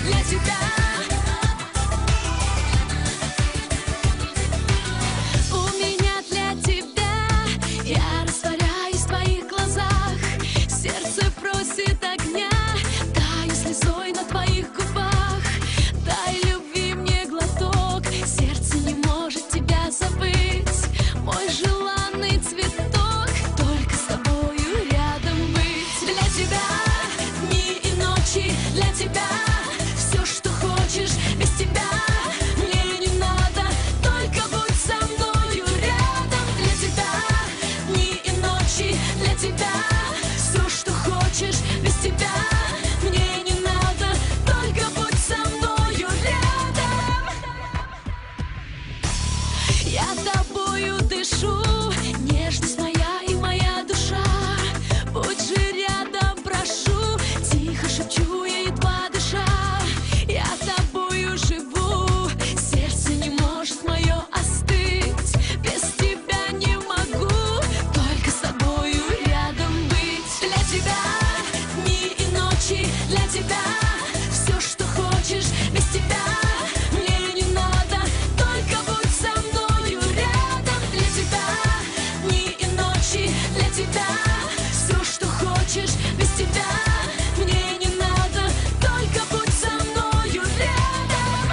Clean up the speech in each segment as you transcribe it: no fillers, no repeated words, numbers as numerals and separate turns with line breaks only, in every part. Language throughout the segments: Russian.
для тебя. У меня для тебя, я растворяюсь в твоих глазах. Сердце просит огня, таю слезой на твоих губах. Дай любви мне глоток, сердце не может тебя забыть. Мой желанный цветок, только с тобою рядом быть. Для тебя дни и ночи, для тебя все, что хочешь, без тебя мне не надо, только будь со мною рядом. Для тебя дни и ночи, для тебя все, что хочешь, без тебя мне не надо, только будь со мною рядом. Я тобою дышу, нежность моя и моя душа. Будь же рядом, прошу, тихо шепчу я, едва дыша. Я тобою живу, сердце не может мое остыть. Без тебя не могу, только с тобою рядом быть. Для тебя дни и ночи, для тебя все, что хочешь, без тебя мне не надо, только будь со мною рядом. Для тебя дни и ночи, для тебя все, что хочешь, без тебя мне не надо, только будь со мною рядом.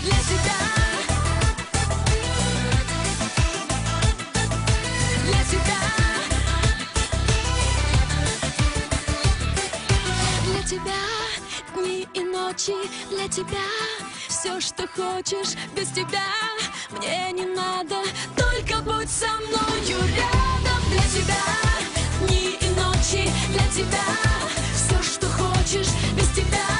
Для тебя, для тебя, для тебя дни и ночи, для тебя все, что хочешь, без тебя мне не надо, только будь со мною рядом. Для тебя дни и ночи, для тебя все, что хочешь, без тебя